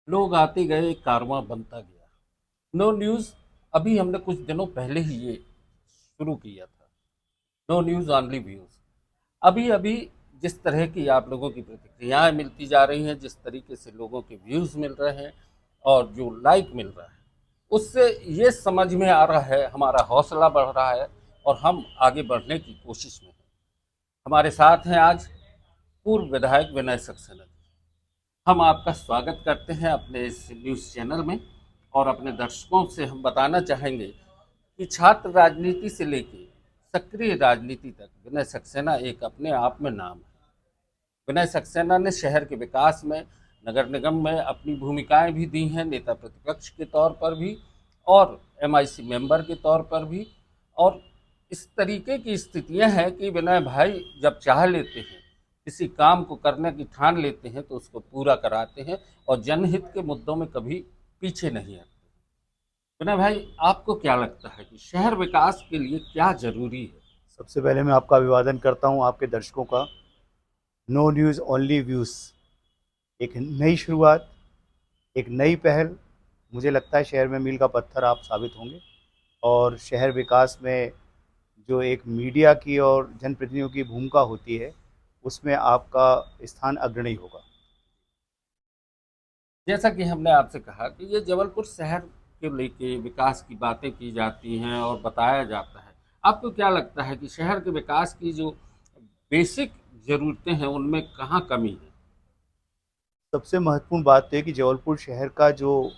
लोग आते गए, एक कारवां बनता गया। नो न्यूज़ अभी हमने कुछ दिनों पहले ही ये शुरू किया था। No news only views. अभी अभी जिस तरह की आप लोगों की प्रतिक्रियाएं मिलती जा रही हैं, जिस तरीके से लोगों के व्यूज़ मिल रहे हैं और जो लाइक मिल रहा है, उससे ये समझ में आ रहा है, हमारा हौसला बढ़ रहा है और हम आगे बढ़ने की कोशिश में हैं। हमारे साथ हैं आज पूर्व विधायक विनय सक्सेना जी। हम आपका स्वागत करते हैं अपने इस न्यूज़ चैनल में और अपने दर्शकों से हम बताना चाहेंगे कि छात्र राजनीति से लेके सक्रिय राजनीति तक विनय सक्सेना एक अपने आप में नाम है। विनय सक्सेना ने शहर के विकास में, नगर निगम में अपनी भूमिकाएं भी दी हैं, नेता प्रतिपक्ष के तौर पर भी और एमआईसी मेंबर के तौर पर भी। और इस तरीके की स्थितियां हैं कि विनय भाई जब चाह लेते हैं, किसी काम को करने की ठान लेते हैं, तो उसको पूरा कराते हैं और जनहित के मुद्दों में कभी पीछे नहीं हटते। विनय भाई, आपको क्या लगता है कि शहर विकास के लिए क्या जरूरी है? सबसे पहले मैं आपका अभिवादन करता हूं आपके दर्शकों का। नो न्यूज़ ओनली व्यूज़, एक नई शुरुआत, एक नई पहल। मुझे लगता है शहर में मील का पत्थर आप साबित होंगे और शहर विकास में जो एक मीडिया की और जनप्रतिनिधियों की भूमिका होती है, उसमें आपका स्थान अग्रणी होगा। जैसा कि हमने आपसे कहा कि ये जबलपुर शहर के लेके विकास की बातें की जाती हैं और बताया जाता है। आपको क्या लगता है कि शहर के विकास की जो बेसिक ज़रूरतें हैं, उनमें कहाँ कमी है? सबसे महत्वपूर्ण बात तो है कि जबलपुर शहर का जो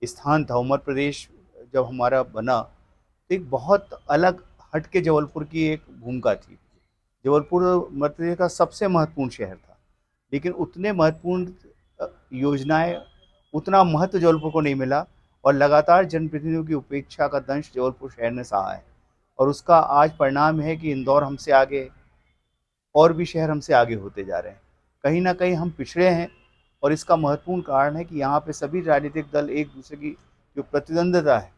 स्थान था, मध्य प्रदेश जब हमारा बना, तो एक बहुत अलग हट के जबलपुर की एक भूमिका थी। जबलपुर मध्य प्रदेश का सबसे महत्वपूर्ण शहर था, लेकिन उतने महत्वपूर्ण योजनाएं, उतना महत्व जबलपुर को नहीं मिला और लगातार जनप्रतिनिधियों की उपेक्षा का दंश जबलपुर शहर ने सहा है। और उसका आज परिणाम है कि इंदौर हमसे आगे, और भी शहर हमसे आगे होते जा रहे हैं। कहीं ना कहीं हम पिछड़े हैं और इसका महत्वपूर्ण कारण है कि यहाँ पे सभी राजनीतिक दल एक दूसरे की जो प्रतिद्वंद्विता है,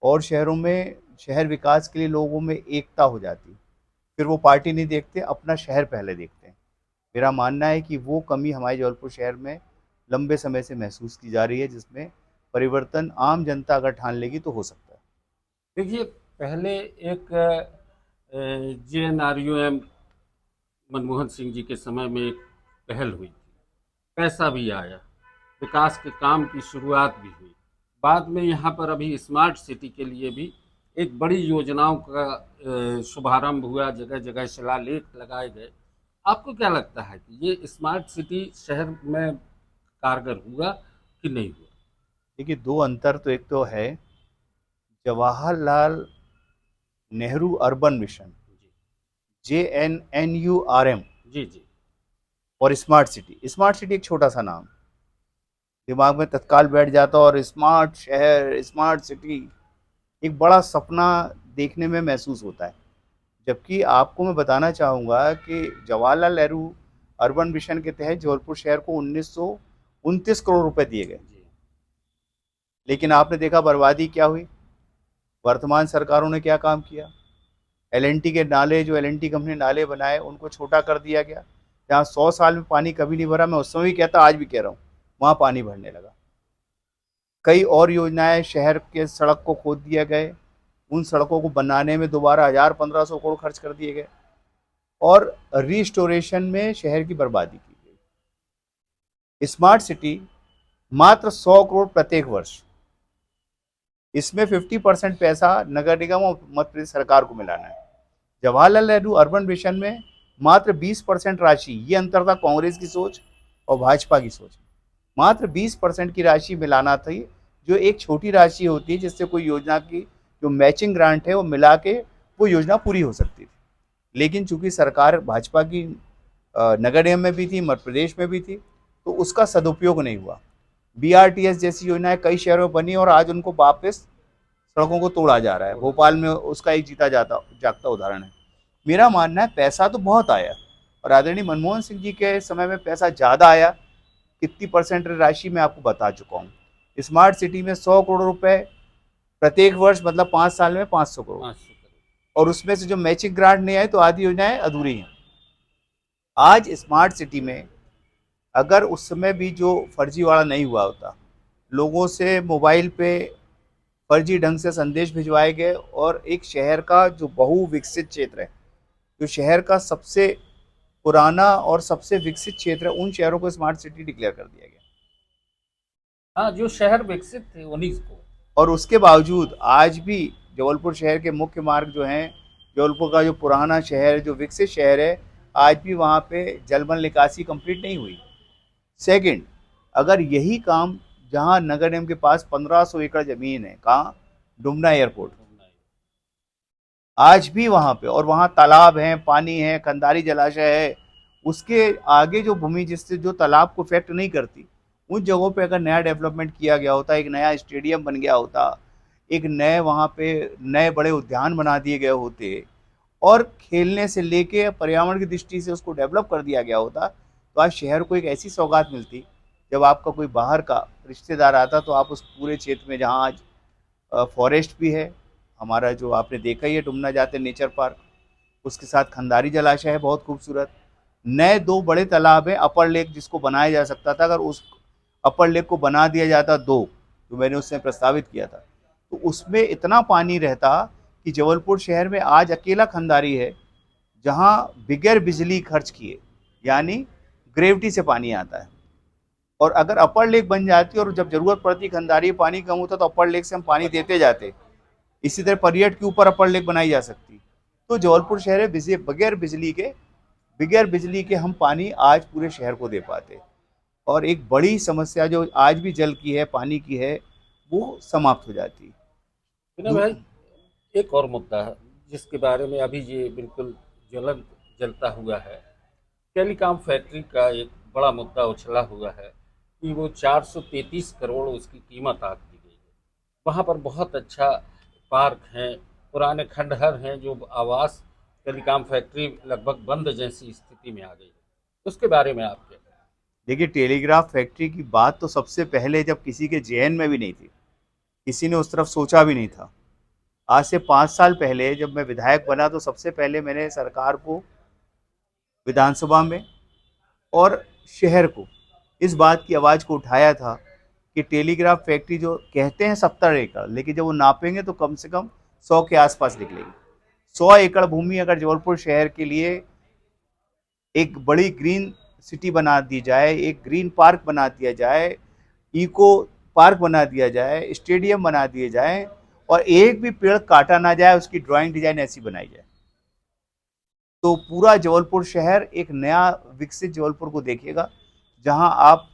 और शहरों में शहर विकास के लिए लोगों में एकता हो जाती, फिर वो पार्टी नहीं देखते, अपना शहर पहले देखते हैं। मेरा मानना है कि वो कमी हमारे जबलपुर शहर में लंबे समय से महसूस की जा रही है, जिसमें परिवर्तन आम जनता अगर ठान लेगी तो हो सकता है। देखिए, पहले एक J N R U M Manmohan Singh ji के समय में एक पहल हुई थी, पैसा भी आया, विकास के काम की शुरुआत भी हुई। बाद में यहाँ पर अभी स्मार्ट सिटी के लिए भी एक बड़ी योजनाओं का शुभारंभ हुआ, जगह जगह शिलालेख लगाए गए। आपको क्या लगता है कि ये स्मार्ट सिटी शहर में कारगर हुआ कि नहीं हुआ? देखिए, दो अंतर तो, एक तो है जवाहरलाल नेहरू अर्बन मिशन, जी, JNNURM, जी, जी, और स्मार्ट सिटी। स्मार्ट सिटी एक छोटा सा नाम दिमाग में तत्काल बैठ जाता, और स्मार्ट शहर, स्मार्ट सिटी, एक बड़ा सपना देखने में महसूस होता है। जबकि आपको मैं बताना चाहूँगा कि जवाहरलाल नेहरू अर्बन मिशन के तहत जबलपुर शहर को 1929 करोड़ रुपए दिए गए, जी। लेकिन आपने देखा बर्बादी क्या हुई। वर्तमान सरकारों ने क्या काम किया? LNT के नाले, जो LNT कंपनी नाले बनाए, उनको छोटा कर दिया गया। जहाँ 100 साल में पानी कभी नहीं भरा, मैं उस समय भी कहता, आज भी कह रहा हूँ, वहाँ पानी भरने लगा। कई और योजनाएं, शहर के सड़क को खोद दिया गए, उन सड़कों को बनाने में दोबारा 1000-1500 करोड़ खर्च कर दिए गए, और रिस्टोरेशन में शहर की बर्बादी की गई। स्मार्ट सिटी मात्र 100 करोड़ प्रत्येक वर्ष, इसमें 50% पैसा नगर निगम और मध्य प्रदेश सरकार को मिलाना है। जवाहरलाल नेहरू अर्बन मिशन में मात्र 20% राशि, ये अंतर था कांग्रेस की सोच और भाजपा की सोच। मात्र 20% की राशि मिलाना थी, जो एक छोटी राशि होती है जिससे कोई योजना की जो मैचिंग ग्रांट है वो मिला के वो योजना पूरी हो सकती थी। लेकिन चूंकि सरकार भाजपा की नगर निगम में भी थी, मध्य प्रदेश में भी थी, तो उसका सदुपयोग नहीं हुआ। BRTS जैसी योजनाएं कई शहरों में बनी और आज उनको वापस सड़कों को तोड़ा जा रहा है। भोपाल में उसका एक जीता जाता जागता उदाहरण है। मेरा मानना है पैसा तो बहुत आया, और आदरणीय मनमोहन सिंह जी के समय में पैसा ज़्यादा आया। कितनी परसेंट राशि मैं आपको बता चुका हूँ। स्मार्ट सिटी में 100 करोड़ रुपए प्रत्येक वर्ष, मतलब 5 साल में 500 करोड़, 500 करोड़। और उसमें से जो मैचिंग ग्रांट नहीं आए तो आधी योजनाएं अधूरी हैं। आज स्मार्ट सिटी में अगर उस समय भी जो फर्जीवाड़ा नहीं हुआ होता, लोगों से मोबाइल पे फर्जी ढंग से संदेश भिजवाए गए और एक शहर का जो बहुविकसित क्षेत्र है, जो शहर का सबसे पुराना और सबसे विकसित क्षेत्र है, उन शहरों को स्मार्ट सिटी डिक्लेयर कर दिया गया। हाँ, जो शहर विकसित थे उन्हीं को। और उसके बावजूद आज भी जबलपुर शहर के मुख्य मार्ग जो हैं, जबलपुर का जो पुराना शहर, जो विकसित शहर है, आज भी वहाँ पे जलमल निकासी कंप्लीट नहीं हुई। सेकंड, अगर यही काम जहाँ नगर निगम के पास 1500 एकड़ ज़मीन है, कहाँ? डुमना एयरपोर्ट, आज भी वहाँ पे, और वहाँ तालाब हैं, पानी है, कंधारी जलाशय है, उसके आगे जो भूमि जिससे जो तालाब को इफेक्ट नहीं करती, उन जगहों पे अगर नया डेवलपमेंट किया गया होता, एक नया स्टेडियम बन गया होता, एक नए वहाँ पे नए बड़े उद्यान बना दिए गए होते, और खेलने से लेके पर्यावरण की दृष्टि से उसको डेवलप कर दिया गया होता, तो आज शहर को एक ऐसी सौगात मिलती। जब आपका कोई बाहर का रिश्तेदार आता तो आप उस पूरे क्षेत्र में, जहाँ आज फॉरेस्ट भी है, हमारा जो आपने देखा ही है डुमना जाते नेचर पार्क, उसके साथ खंडारी जलाशय है बहुत खूबसूरत, नए दो बड़े तालाब हैं, अपर लेक जिसको बनाया जा सकता था, अगर उस अपर लेक को बना दिया जाता दो, जो मैंने उसमें प्रस्तावित किया था, तो उसमें इतना पानी रहता कि जबलपुर शहर में आज अकेला खंडारी है जहाँ बगैर बिजली खर्च किए, यानी ग्रेविटी से पानी आता है। और अगर अपर लेक बन जाती और जब जरूरत पड़ती खंडारी पानी कम होता तो अपर लेक से हम पानी देते जाते। इसी तरह परियट के ऊपर अपर लेक बनाई जा सकती। तो जबलपुर शहर है बगैर बिजली के हम पानी आज पूरे शहर को दे पाते। और एक बड़ी समस्या जो आज भी जल की है, पानी की है, वो समाप्त हो जाती। विनय भाई, एक और मुद्दा है जिसके बारे में अभी ये बिल्कुल ज्वलन जलता हुआ है। टेलीकॉम फैक्ट्री का एक बड़ा मुद्दा उछला हुआ है कि वो 433 करोड़ उसकी कीमत आंक दी गई है। वहाँ पर बहुत अच्छा पार्क हैं, पुराने खंडहर हैं, जो आवास टेलीकॉम फैक्ट्री लगभग बंद जैसी स्थिति में आ गई है। उसके बारे में आप क्या कहें? देखिए, टेलीग्राफ फैक्ट्री की बात तो सबसे पहले जब किसी के ज़हन में भी नहीं थी, किसी ने उस तरफ सोचा भी नहीं था। आज से 5 साल पहले जब मैं विधायक बना तो सबसे पहले मैंने सरकार को, विधानसभा में और शहर को इस बात की आवाज़ को उठाया था कि टेलीग्राफ फैक्ट्री जो कहते हैं 70 एकड़, लेकिन जब वो नापेंगे तो कम से कम 100 के आसपास निकलेगी। 100 एकड़ भूमि अगर जबलपुर शहर के लिए एक बड़ी ग्रीन सिटी बना दी जाए, एक ग्रीन पार्क बना दिया जाए, इको पार्क बना दिया जाए, स्टेडियम बना दिए जाए, और एक भी पेड़ काटा ना जाए, उसकी ड्राइंग डिजाइन ऐसी बनाई जाए, तो पूरा जबलपुर शहर एक नया विकसित जबलपुर को देखिएगा, जहां आप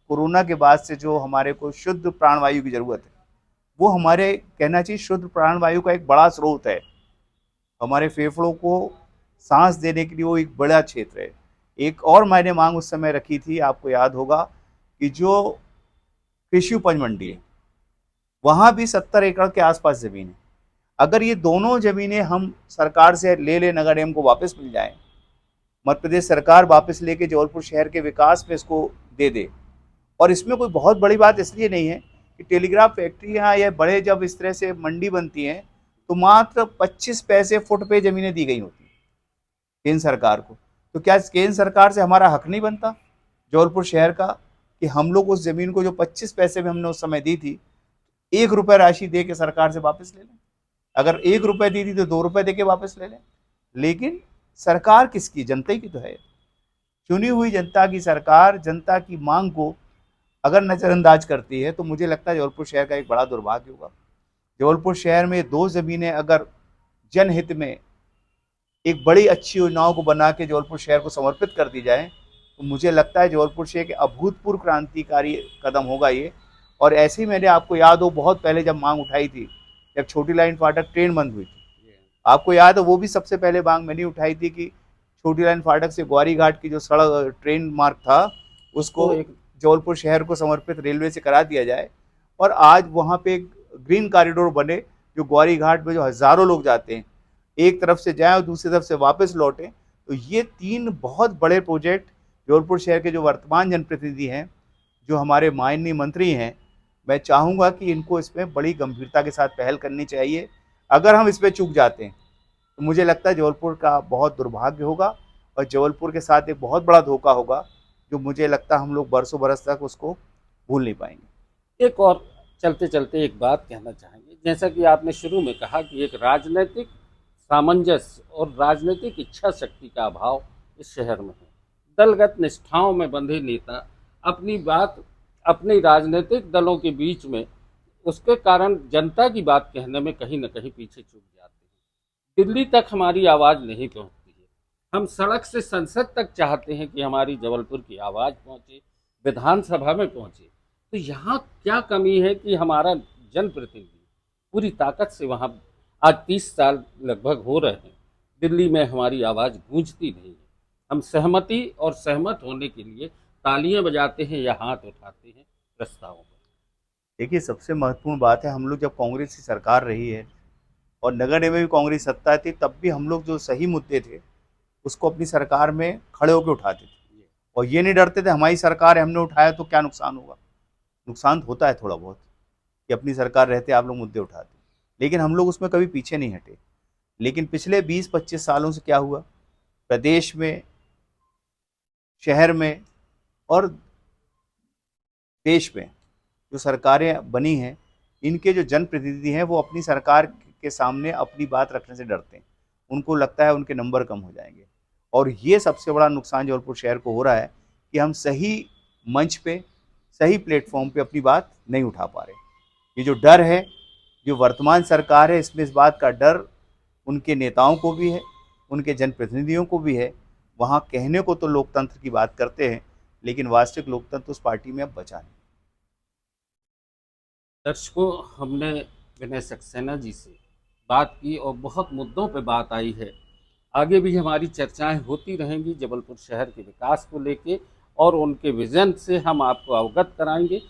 कोरोना के बाद से जो हमारे को शुद्ध प्राणवायु की जरूरत है, वो हमारे कहना चाहिए शुद्ध प्राणवायु का एक बड़ा स्रोत है। हमारे फेफड़ों को सांस देने के लिए वो एक बड़ा क्षेत्र है। एक और मैंने मांग उस समय रखी थी, आपको याद होगा, कि जो कृषि उपज मंडी है, वहाँ भी 70 एकड़ के आसपास ज़मीन है। अगर ये दोनों ज़मीनें हम सरकार से ले ले, नगर निगम को वापस मिल जाएं, मध्य प्रदेश सरकार वापस लेके जबलपुर शहर के विकास में इसको दे दे। और इसमें कोई बहुत बड़ी बात इसलिए नहीं है कि टेलीग्राफ फैक्ट्रियाँ या बड़े जब इस तरह से मंडी बनती हैं तो मात्र 25 पैसे फुट पे ज़मीनें दी गई होती केंद्र सरकार को। तो क्या केंद्र सरकार से हमारा हक नहीं बनता जबलपुर शहर का कि हम लोग उस ज़मीन को जो 25 पैसे में हमने उस समय दी थी, 1 रुपये राशि दे के सरकार से वापस ले लें? अगर 1 रुपये दी थी तो 2 रुपये दे के वापस ले लें। लेकिन सरकार किसकी? जनता की तो है। चुनी हुई जनता की सरकार जनता की मांग को अगर नज़रअंदाज करती है तो मुझे लगता है जबलपुर शहर का एक बड़ा दुर्भाग्य होगा। जबलपुर शहर में 2 ज़मीनें अगर जनहित में एक बड़ी अच्छी योजनाओं को बना के जबलपुर शहर को समर्पित कर दी जाए तो मुझे लगता है जबलपुर शहर के अभूतपूर्व क्रांतिकारी कदम होगा ये। और ऐसे ही मैंने, आपको याद हो, बहुत पहले जब मांग उठाई थी, जब छोटी लाइन फाटक ट्रेन बंद हुई थी, आपको याद है, वो भी सबसे पहले मांग मैंने उठाई थी कि छोटी लाइन फाटक से ग्वारी घाट की जो सड़क ट्रेन मार्ग था उसको एक जबलपुर शहर को समर्पित रेलवे से करा दिया जाए, और आज वहाँ पे एक ग्रीन कॉरिडोर बने जो ग्वारी घाट में जो हज़ारों लोग जाते हैं, एक तरफ से जाएं और दूसरी तरफ से वापस लौटें। तो ये 3 बहुत बड़े प्रोजेक्ट जबलपुर शहर के जो वर्तमान जनप्रतिनिधि हैं, जो हमारे माननीय मंत्री हैं, मैं चाहूँगा कि इनको इसमें बड़ी गंभीरता के साथ पहल करनी चाहिए। अगर हम इस पर चूक जाते हैं तो मुझे लगता है जबलपुर का बहुत दुर्भाग्य होगा और जबलपुर के साथ एक बहुत बड़ा धोखा होगा जो मुझे लगता है हम लोग बरसों बरस तक उसको भूल नहीं पाएंगे। एक और चलते चलते एक बात कहना चाहेंगे, जैसा कि आपने शुरू में कहा कि एक राजनीतिक सामंजस्य और राजनीतिक इच्छा शक्ति का अभाव इस शहर में है। दलगत निष्ठाओं में बंधे नेता अपनी बात अपने राजनीतिक दलों के बीच में उसके कारण जनता की बात कहने में कहीं न कहीं पीछे चूक जाते हैं। दिल्ली तक हमारी आवाज़ नहीं पहुंचती है। हम सड़क से संसद तक चाहते हैं कि हमारी जबलपुर की आवाज़ पहुंचे, विधानसभा में पहुंचे। तो यहाँ क्या कमी है कि हमारा जनप्रतिनिधि पूरी ताकत से वहाँ, आज 30 साल लगभग हो रहे हैं, दिल्ली में हमारी आवाज़ गूंजती नहीं है। हम सहमति और सहमत होने के लिए तालियां बजाते हैं या हाथ उठाते हैं प्रस्तावों पर। देखिए, सबसे महत्वपूर्ण बात है, हम लोग जब कांग्रेस की सरकार रही है और नगर निगम में भी कांग्रेस सत्ता थी, तब भी हम लोग जो सही मुद्दे थे उसको अपनी सरकार में खड़े होकर उठाते थे और ये नहीं डरते थे हमारी सरकार है, हमने उठाया तो क्या नुकसान होगा। नुकसान होता है थोड़ा बहुत कि अपनी सरकार रहते आप लोग मुद्दे उठाते, लेकिन हम लोग उसमें कभी पीछे नहीं हटे। लेकिन पिछले 20-25 सालों से क्या हुआ, प्रदेश में, शहर में और देश में जो सरकारें बनी हैं, इनके जो जनप्रतिनिधि हैं वो अपनी सरकार के सामने अपनी बात रखने से डरते हैं। उनको लगता है उनके नंबर कम हो जाएंगे और ये सबसे बड़ा नुकसान जबलपुर शहर को हो रहा है कि हम सही मंच पे, सही प्लेटफॉर्म पे अपनी बात नहीं उठा पा रहे। ये जो डर है, जो वर्तमान सरकार है, इसमें इस बात का डर उनके नेताओं को भी है, उनके जनप्रतिनिधियों को भी है। वहाँ कहने को तो लोकतंत्र की बात करते हैं, लेकिन वास्तविक लोकतंत्र उस पार्टी में अब बचा नहीं। दर्शकों, हमने विनय सक्सेना जी से बात की और बहुत मुद्दों पे बात आई है। आगे भी हमारी चर्चाएं होती रहेंगी जबलपुर शहर के विकास को लेके और उनके विज़न से हम आपको अवगत कराएंगे।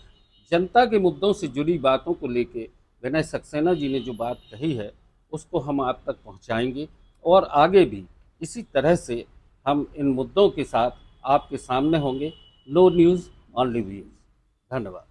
जनता के मुद्दों से जुड़ी बातों को लेके विनय सक्सेना जी ने जो बात कही है उसको हम आप तक पहुंचाएंगे और आगे भी इसी तरह से हम इन मुद्दों के साथ आपके सामने होंगे। No news only views. धन्यवाद।